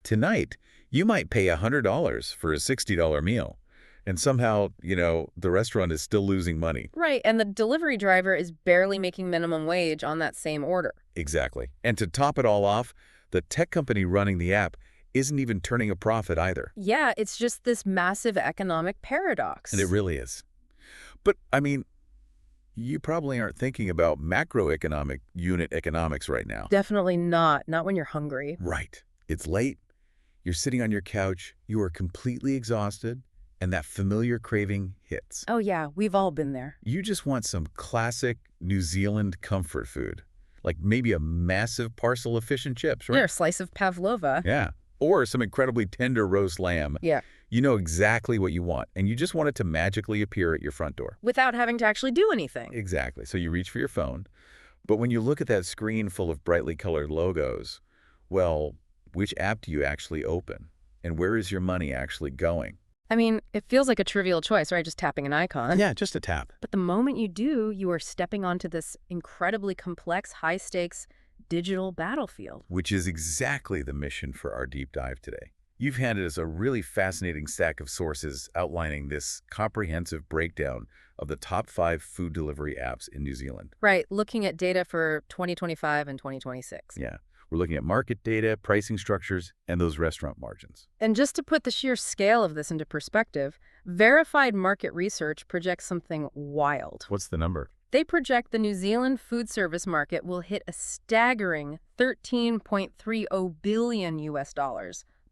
Tonight, you might pay $100 for a $60 meal, and somehow, the restaurant is still losing money. Right, and the delivery driver is barely making minimum wage on that same order. Exactly. And to top it all off, the tech company running the app isn't even turning a profit either. Yeah, it's just this massive economic paradox. And it really is. But, you probably aren't thinking about macroeconomic unit economics right now. Definitely not. Not when you're hungry. Right. It's late. You're sitting on your couch. You are completely exhausted. And that familiar craving hits. Oh, yeah. We've all been there. You just want some classic New Zealand comfort food. Like maybe a massive parcel of fish and chips, right? Yeah, a slice of pavlova. Yeah. Or some incredibly tender roast lamb. Yeah. You know exactly what you want, and you just want it to magically appear at your front door. Without having to actually do anything. Exactly. So you reach for your phone, but when you look at that screen full of brightly colored logos, well, which app do you actually open? And where is your money actually going? I mean, it feels like a trivial choice, right? Just tapping an icon. Yeah, just a tap. But the moment you do, you are stepping onto this incredibly complex, high-stakes digital battlefield. Which is exactly the mission for our deep dive today. You've handed us a really fascinating stack of sources outlining this comprehensive breakdown of the top 5 food delivery apps in New Zealand. Right, looking at data for 2025 and 2026. Yeah, we're looking at market data, pricing structures, and those restaurant margins. And just to put the sheer scale of this into perspective, verified market research projects something wild. What's the number? They project the New Zealand food service market will hit a staggering $13.30 billion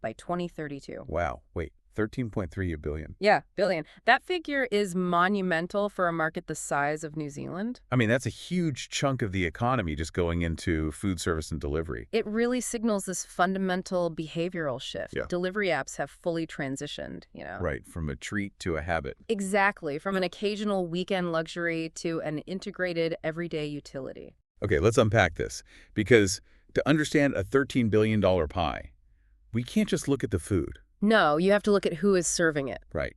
by 2032. Wow. Wait, 13.3 billion. Yeah, billion. That figure is monumental for a market the size of New Zealand. I mean, that's a huge chunk of the economy just going into food service and delivery. It really signals this fundamental behavioral shift. Yeah. Delivery apps have fully transitioned, Right, from a treat to a habit. Exactly, from an occasional weekend luxury to an integrated everyday utility. Okay, let's unpack this. Because to understand a $13 billion pie, we can't just look at the food. No, you have to look at who is serving it. Right.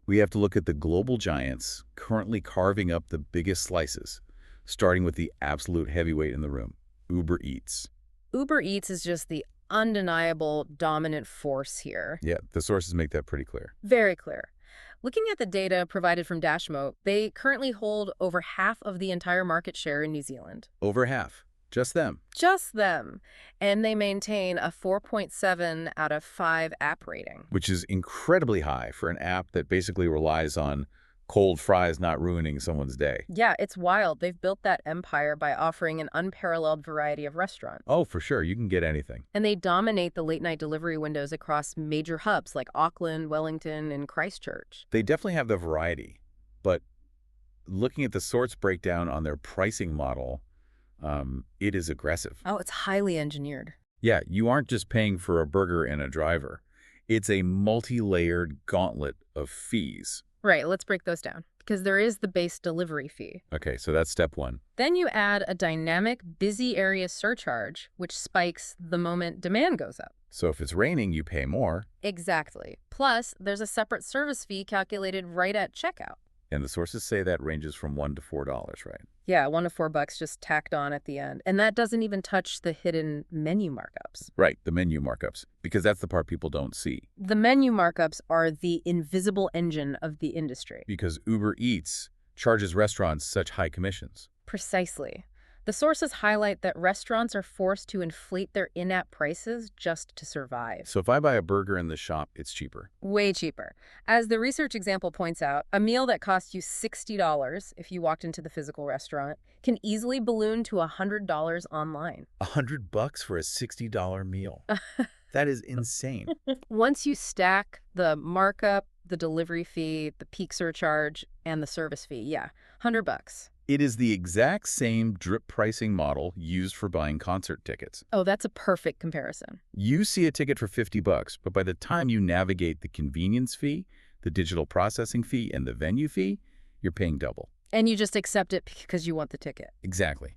We have to look at the global giants currently carving up the biggest slices, starting with the absolute heavyweight in the room, Uber Eats. Uber Eats is just the undeniable dominant force here. Yeah, the sources make that pretty clear. Very clear. Looking at the data provided from Dashmo, they currently hold over half of the entire market share in New Zealand. Over half. Just them. Just them. And they maintain a 4.7 out of 5 app rating. Which is incredibly high for an app that basically relies on cold fries not ruining someone's day. Yeah, it's wild. They've built that empire by offering an unparalleled variety of restaurants. Oh, for sure. You can get anything. And they dominate the late-night delivery windows across major hubs like Auckland, Wellington, and Christchurch. They definitely have the variety. But looking at the sorts breakdown on their pricing model, it is aggressive. Oh, it's highly engineered. Yeah, you aren't just paying for a burger and a driver. It's a multi-layered gauntlet of fees. Right, let's break those down. Because there is the base delivery fee. Okay, so that's step 1. Then you add a dynamic busy area surcharge, which spikes the moment demand goes up. So if it's raining, you pay more. Exactly. Plus, there's a separate service fee calculated right at checkout. And the sources say that ranges from $1 to $4, right? Yeah, $1 to $4 just tacked on at the end. And that doesn't even touch the hidden menu markups. Right, the menu markups, because that's the part people don't see. The menu markups are the invisible engine of the industry. Because Uber Eats charges restaurants such high commissions. Precisely. The sources highlight that restaurants are forced to inflate their in-app prices just to survive. So if I buy a burger in the shop, it's cheaper. Way cheaper. As the research example points out, a meal that costs you $60 if you walked into the physical restaurant can easily balloon to $100 online. $100 for a $60 meal. That is insane. Once you stack the markup, the delivery fee, the peak surcharge, and the service fee, yeah, $100. It is the exact same drip pricing model used for buying concert tickets. Oh, that's a perfect comparison. You see a ticket for $50, but by the time you navigate the convenience fee, the digital processing fee, and the venue fee, you're paying double. And you just accept it because you want the ticket. Exactly.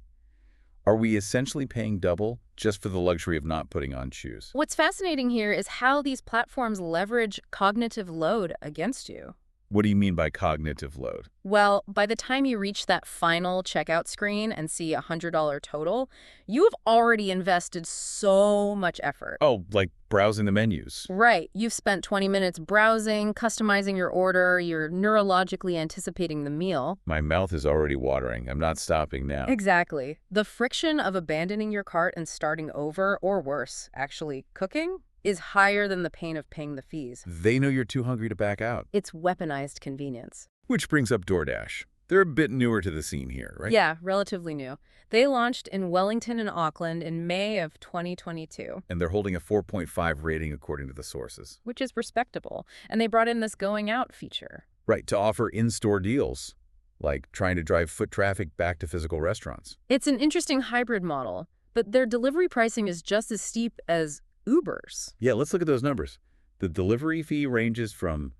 Are we essentially paying double just for the luxury of not putting on shoes? What's fascinating here is how these platforms leverage cognitive load against you. What do you mean by cognitive load? Well, by the time you reach that final checkout screen and see a $100 total, you have already invested so much effort. Oh, like browsing the menus. Right. You've spent 20 minutes browsing, customizing your order, you're neurologically anticipating the meal. My mouth is already watering. I'm not stopping now. Exactly. The friction of abandoning your cart and starting over, or worse, actually cooking, is higher than the pain of paying the fees. They know you're too hungry to back out. It's weaponized convenience. Which brings up DoorDash. They're a bit newer to the scene here, right? Yeah, relatively new. They launched in Wellington and Auckland in May of 2022. And they're holding a 4.5 rating according to the sources. Which is respectable. And they brought in this going out feature. Right, to offer in-store deals, like trying to drive foot traffic back to physical restaurants. It's an interesting hybrid model, but their delivery pricing is just as steep as Uber's. Yeah, let's look at those numbers. The delivery fee ranges from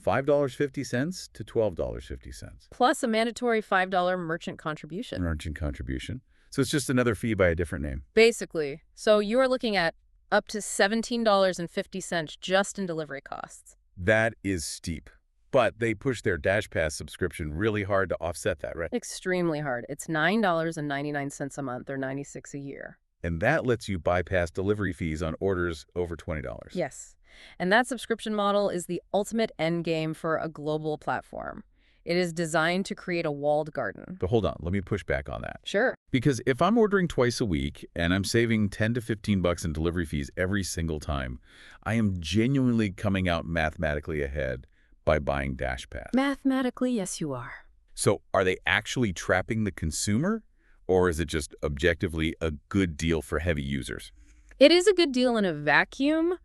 $5.50 to $12.50. Plus a mandatory $5 merchant contribution. Merchant contribution. So it's just another fee by a different name. Basically. So you are looking at up to $17.50 just in delivery costs. That is steep. But they push their DashPass subscription really hard to offset that, right? Extremely hard. It's $9.99 a month or $96 a year. And that lets you bypass delivery fees on orders over $20. Yes. And that subscription model is the ultimate endgame for a global platform. It is designed to create a walled garden. But hold on, let me push back on that. Sure. Because if I'm ordering twice a week and I'm saving 10 to 15 bucks in delivery fees every single time, I am genuinely coming out mathematically ahead by buying DashPass. Mathematically, yes, you are. So are they actually trapping the consumer? Or is it just objectively a good deal for heavy users? It is a good deal in a vacuum,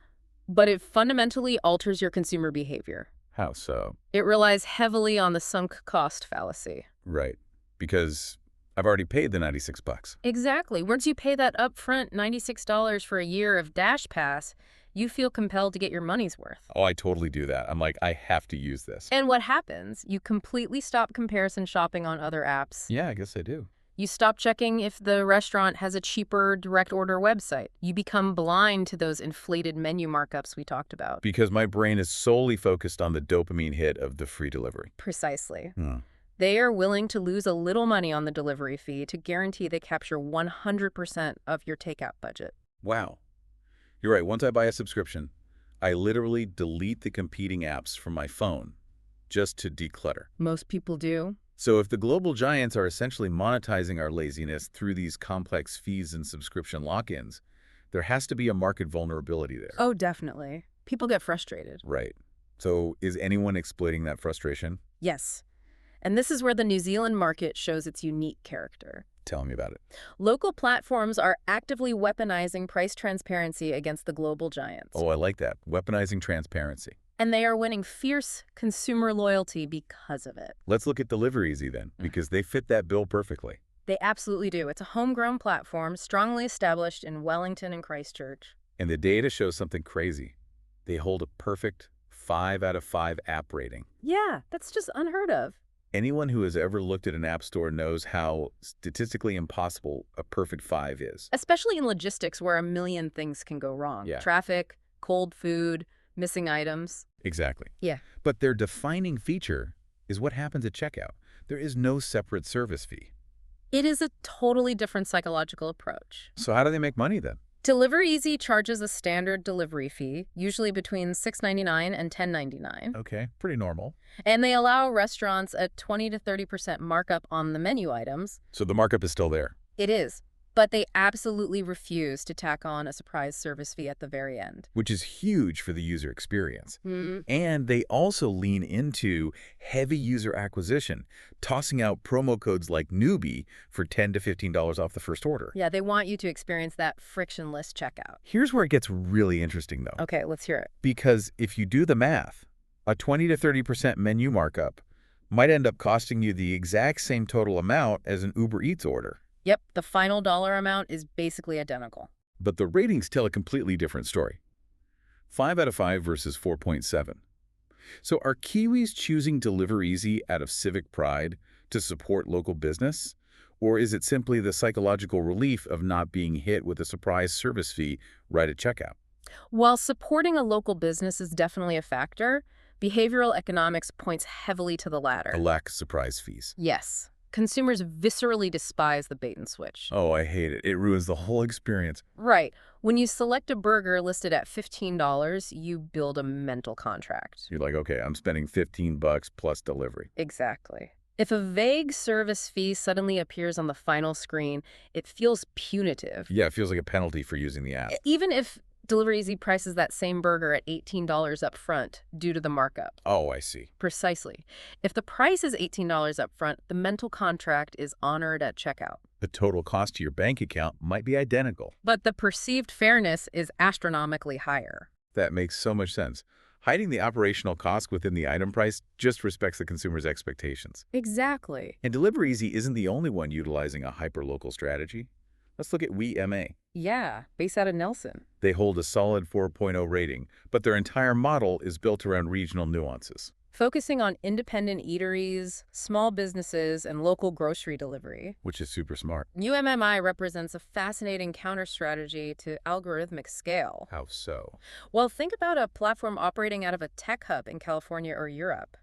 but it fundamentally alters your consumer behavior. How so? It relies heavily on the sunk cost fallacy. Right. Because I've already paid the 96 bucks. Exactly. Once you pay that upfront $96 for a year of DashPass, you feel compelled to get your money's worth. Oh, I totally do that. I'm like, I have to use this. And what happens? You completely stop comparison shopping on other apps. Yeah, I guess I do. You stop checking if the restaurant has a cheaper direct order website. You become blind to those inflated menu markups we talked about. Because my brain is solely focused on the dopamine hit of the free delivery. Precisely. Hmm. They are willing to lose a little money on the delivery fee to guarantee they capture 100% of your takeout budget. Wow. You're right. Once I buy a subscription, I literally delete the competing apps from my phone just to declutter. Most people do. So if the global giants are essentially monetizing our laziness through these complex fees and subscription lock-ins, there has to be a market vulnerability there. Oh, definitely. People get frustrated. Right. So is anyone exploiting that frustration? Yes. And this is where the New Zealand market shows its unique character. Tell me about it. Local platforms are actively weaponizing price transparency against the global giants. Oh, I like that. Weaponizing transparency. And they are winning fierce consumer loyalty because of it. Let's look at Delivereasy then, because they fit that bill perfectly. They absolutely do. It's a homegrown platform strongly established in Wellington and Christchurch. And the data shows something crazy. They hold a perfect 5 out of 5 app rating. Yeah, that's just unheard of. Anyone who has ever looked at an app store knows how statistically impossible a perfect 5 is. Especially in logistics where a million things can go wrong. Yeah. Traffic, cold food, missing items. Exactly. Yeah. But their defining feature is what happens at checkout. There is no separate service fee. It is a totally different psychological approach. So how do they make money then? Delivereasy charges a standard delivery fee, usually between $6.99 and $10.99. Okay, pretty normal. And they allow restaurants a 20 to 30% markup on the menu items. So the markup is still there. It is. But they absolutely refuse to tack on a surprise service fee at the very end. Which is huge for the user experience. Mm-hmm. And they also lean into heavy user acquisition, tossing out promo codes like newbie for $10 to $15 off the first order. Yeah, they want you to experience that frictionless checkout. Here's where it gets really interesting, though. Okay, let's hear it. Because if you do the math, a 20 to 30% menu markup might end up costing you the exact same total amount as an Uber Eats order. Yep, the final dollar amount is basically identical. But the ratings tell a completely different story. 5 out of 5 versus 4.7. So are Kiwis choosing Delivereasy out of civic pride to support local business? Or is it simply the psychological relief of not being hit with a surprise service fee right at checkout? While supporting a local business is definitely a factor, Behavioral economics points heavily to the latter. A lack of surprise fees. Yes. Consumers viscerally despise the bait and switch. Oh, I hate it. It ruins the whole experience. Right. When you select a burger listed at $15, you build a mental contract. You're like, okay, I'm spending $15 plus delivery. Exactly. If a vague service fee suddenly appears on the final screen, it feels punitive. Yeah, it feels like a penalty for using the app. Even if Delivereasy prices that same burger at $18 up front due to the markup. Oh, I see. Precisely. If the price is $18 up front, the mental contract is honored at checkout. The total cost to your bank account might be identical. But the perceived fairness is astronomically higher. That makes so much sense. Hiding the operational cost within the item price just respects the consumer's expectations. Exactly. And Delivereasy isn't the only one utilizing a hyper-local strategy. Let's look at YUMMI. Yeah, based out of Nelson. They hold a solid 4.0 rating, but their entire model is built around regional nuances. Focusing on independent eateries, small businesses, and local grocery delivery. Which is super smart. UMMI represents a fascinating counter-strategy to algorithmic scale. How so? Well, think about a platform operating out of a tech hub in California or Europe.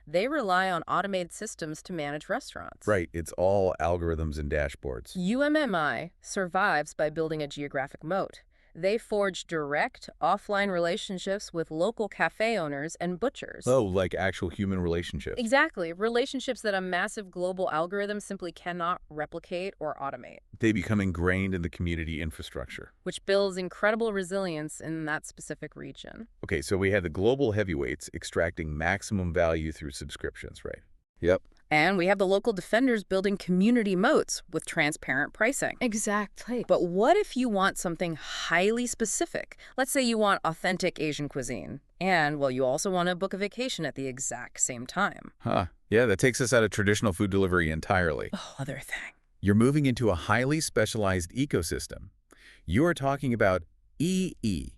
They rely on automated systems to manage restaurants. Right, it's all algorithms and dashboards. UMMI survives by building a geographic moat. They forge direct, offline relationships with local cafe owners and butchers. Oh, like actual human relationships. Exactly. Relationships that a massive global algorithm simply cannot replicate or automate. They become ingrained in the community infrastructure. Which builds incredible resilience in that specific region. Okay, so we had the global heavyweights extracting maximum value through subscriptions, right? Yep. And we have the local defenders building community moats with transparent pricing. Exactly. But what if you want something highly specific? Let's say you want authentic Asian cuisine. And, well, you also want to book a vacation at the exact same time. Huh. Yeah, that takes us out of traditional food delivery entirely. A whole other thing. You're moving into a highly specialized ecosystem. You are talking about EE,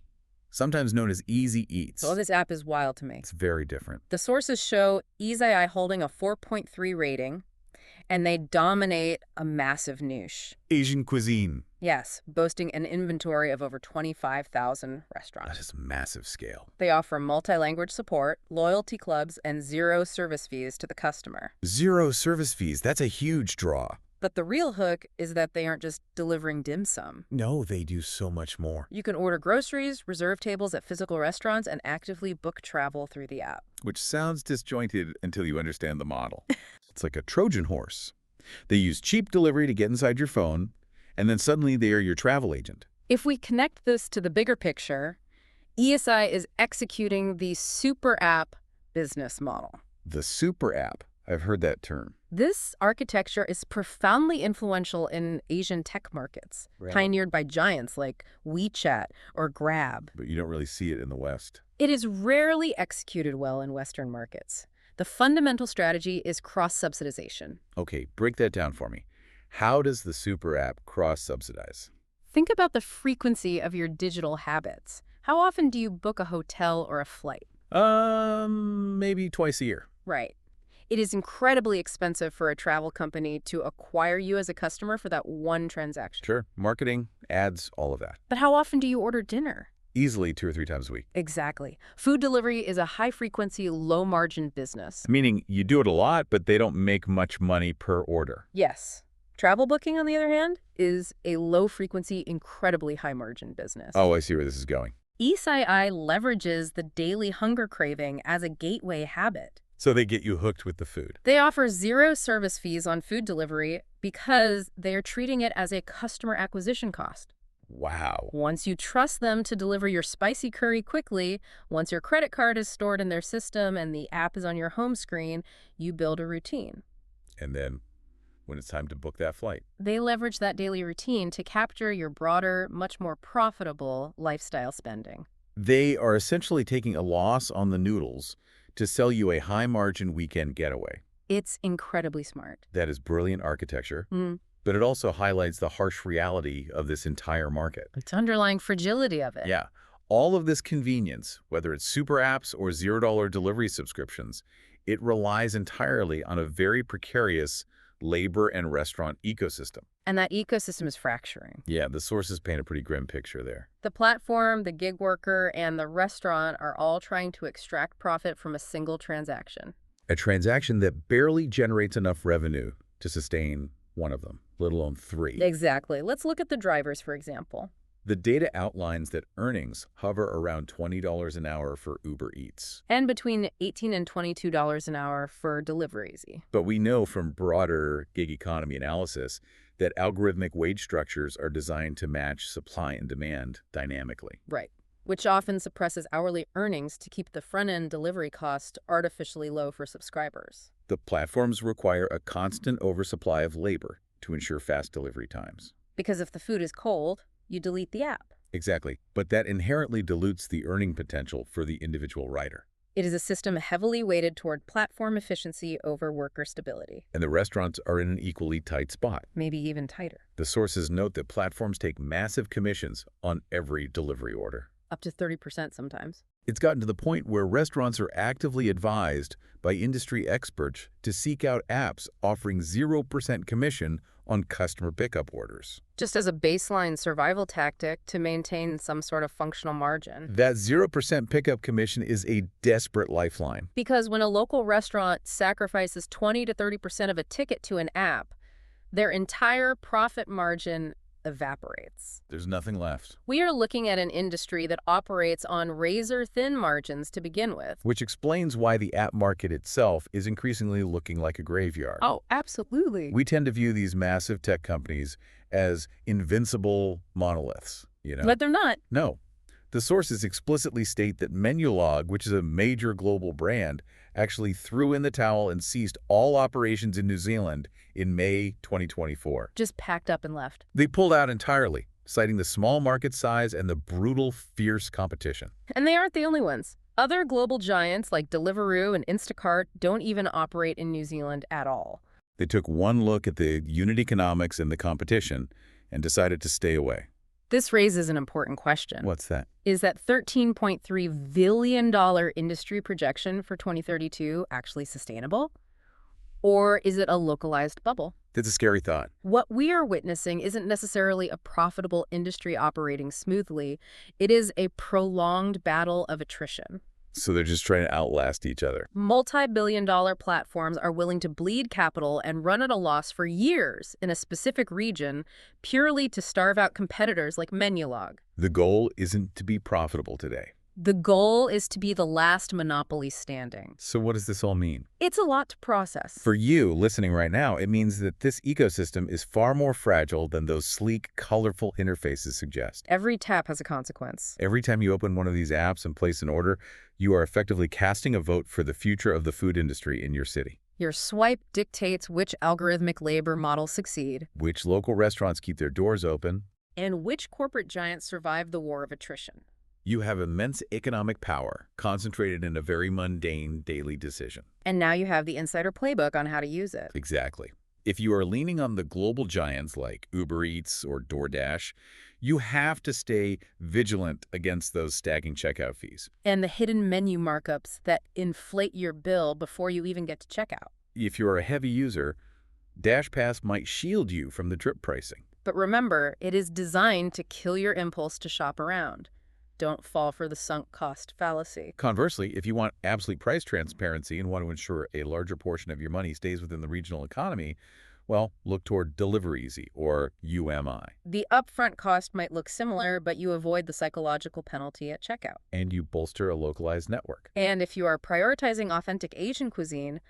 sometimes known as Easy Eats. So this app is wild to me. It's very different. The sources show EASI holding a 4.3 rating, and they dominate a massive niche. Asian cuisine. Yes, boasting an inventory of over 25,000 restaurants. That is massive scale. They offer multi-language support, loyalty clubs, and zero service fees to the customer. Zero service fees. That's a huge draw. But the real hook is that they aren't just delivering dim sum. No, they do so much more. You can order groceries, reserve tables at physical restaurants, and actively book travel through the app. Which sounds disjointed until you understand the model. It's like a Trojan horse. They use cheap delivery to get inside your phone, and then suddenly they are your travel agent. If we connect this to the bigger picture, EASI is executing the super app business model. The super app. I've heard that term. This architecture is profoundly influential in Asian tech markets, Right. pioneered by giants like WeChat or Grab. But you don't really see it in the West. It is rarely executed well in Western markets. The fundamental strategy is cross-subsidization. Okay, break that down for me. How does the super app cross-subsidize? Think about the frequency of your digital habits. How often do you book a hotel or a flight? Maybe twice a year. Right. It is incredibly expensive for a travel company to acquire you as a customer for that one transaction. Sure. Marketing, ads, all of that. But how often do you order dinner? Easily 2 or 3 times a week. Exactly. Food delivery is a high-frequency, low-margin business. Meaning you do it a lot, but they don't make much money per order. Yes. Travel booking, on the other hand, is a low-frequency, incredibly high-margin business. Oh, I see where this is going. EASI leverages the daily hunger craving as a gateway habit. So they get you hooked with the food. They offer zero service fees on food delivery because they are treating it as a customer acquisition cost. Wow. Once you trust them to deliver your spicy curry quickly, once your credit card is stored in their system and the app is on your home screen, you build a routine. And then when it's time to book that flight. They leverage that daily routine to capture your broader, much more profitable lifestyle spending. They are essentially taking a loss on the noodles to sell you a high-margin weekend getaway. It's incredibly smart. That is brilliant architecture, but it also highlights the harsh reality of this entire market. It's underlying fragility of it. Yeah, all of this convenience, whether it's super apps or $0 delivery subscriptions, it relies entirely on a very precarious labor and restaurant ecosystem. And that ecosystem is fracturing. Yeah, the sources paint a pretty grim picture there. The platform, the gig worker, and the restaurant are all trying to extract profit from a single transaction. A transaction that barely generates enough revenue to sustain one of them, let alone three. Exactly. Let's look at the drivers, for example. The data outlines that earnings hover around $20 an hour for Uber Eats. And between $18 and $22 an hour for Delivereasy. But we know from broader gig economy analysis that algorithmic wage structures are designed to match supply and demand dynamically. Right. Which often suppresses hourly earnings to keep the front-end delivery cost artificially low for subscribers. The platforms require a constant oversupply of labor to ensure fast delivery times. Because if the food is cold, you delete the app. Exactly. But that inherently dilutes the earning potential for the individual rider. It is a system heavily weighted toward platform efficiency over worker stability. And the restaurants are in an equally tight spot. Maybe even tighter. The sources note that platforms take massive commissions on every delivery order. Up to 30% sometimes. It's gotten to the point where restaurants are actively advised by industry experts to seek out apps offering 0% commission on customer pickup orders. Just as a baseline survival tactic to maintain some sort of functional margin. That 0% pickup commission is a desperate lifeline. Because when a local restaurant sacrifices 20 to 30% of a ticket to an app, their entire profit margin evaporates. There's nothing left. We are looking at an industry that operates on razor-thin margins to begin with. Which explains why the app market itself is increasingly looking like a graveyard. Oh, absolutely. We tend to view these massive tech companies as invincible monoliths, But they're not. No. The sources explicitly state that Menulog, which is a major global brand, actually threw in the towel and ceased all operations in New Zealand in May 2024. Just packed up and left. They pulled out entirely, citing the small market size and the brutal, fierce competition. And they aren't the only ones. Other global giants like Deliveroo and Instacart don't even operate in New Zealand at all. They took one look at the unit economics and the competition and decided to stay away. This raises an important question. What's that? Is that $13.3 billion industry projection for 2032 actually sustainable? Or is it a localized bubble? That's a scary thought. What we are witnessing isn't necessarily a profitable industry operating smoothly. It is a prolonged battle of attrition. So they're just trying to outlast each other. Multi-billion-dollar platforms are willing to bleed capital and run at a loss for years in a specific region purely to starve out competitors like Menulog. The goal isn't to be profitable today. The goal is to be the last monopoly standing. So what does this all mean? It's a lot to process. For you listening right now, it means that this ecosystem is far more fragile than those sleek, colorful interfaces suggest. Every tap has a consequence. Every time you open one of these apps and place an order, you are effectively casting a vote for the future of the food industry in your city. Your swipe dictates which algorithmic labor models succeed, Which local restaurants keep their doors open. and which corporate giants survive the war of attrition. You have immense economic power concentrated in a very mundane daily decision. And now you have the insider playbook on how to use it. Exactly. If you are leaning on the global giants like Uber Eats or DoorDash, you have to stay vigilant against those staggering checkout fees. And the hidden menu markups that inflate your bill before you even get to checkout. If you're a heavy user, DashPass might shield you from the drip pricing. But remember, it is designed to kill your impulse to shop around. Don't fall for the sunk cost fallacy. Conversely, if you want absolute price transparency and want to ensure a larger portion of your money stays within the regional economy, well, look toward Delivereasy or UMI. The upfront cost might look similar, but you avoid the psychological penalty at checkout. And you bolster a localized network. And if you are prioritizing authentic Asian cuisine,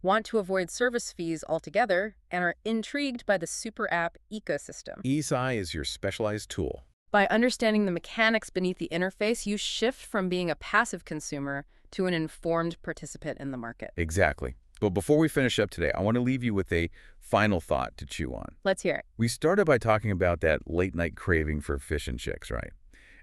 want to avoid service fees altogether, and are intrigued by the super app ecosystem. EASI is your specialized tool. By understanding the mechanics beneath the interface, you shift from being a passive consumer to an informed participant in the market. Exactly. But before we finish up today, I want to leave you with a final thought to chew on. Let's hear it. We started by talking about that late-night craving for fish and chicks, right?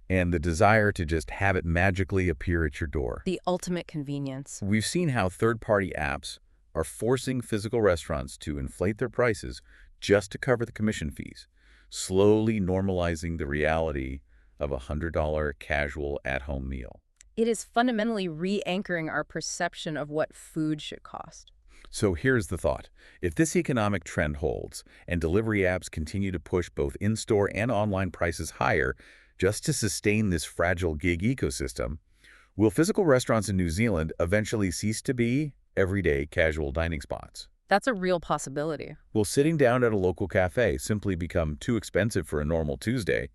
And the desire to just have it magically appear at your door. The ultimate convenience. We've seen how third-party apps are forcing physical restaurants to inflate their prices just to cover the commission fees, slowly normalizing the reality of a $100 casual at-home meal. It is fundamentally re-anchoring our perception of what food should cost. So here's the thought. If this economic trend holds, and delivery apps continue to push both in-store and online prices higher just to sustain this fragile gig ecosystem, will physical restaurants in New Zealand eventually cease to be everyday casual dining spots? That's a real possibility. Will sitting down at a local cafe simply become too expensive for a normal Tuesday,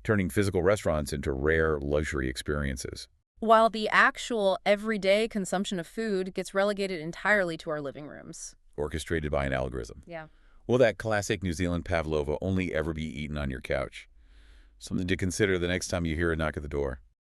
turning physical restaurants into rare luxury experiences? While the actual everyday consumption of food gets relegated entirely to our living rooms. Orchestrated by an algorithm. Yeah. Will that classic New Zealand pavlova only ever be eaten on your couch? Something to consider the next time you hear a knock at the door.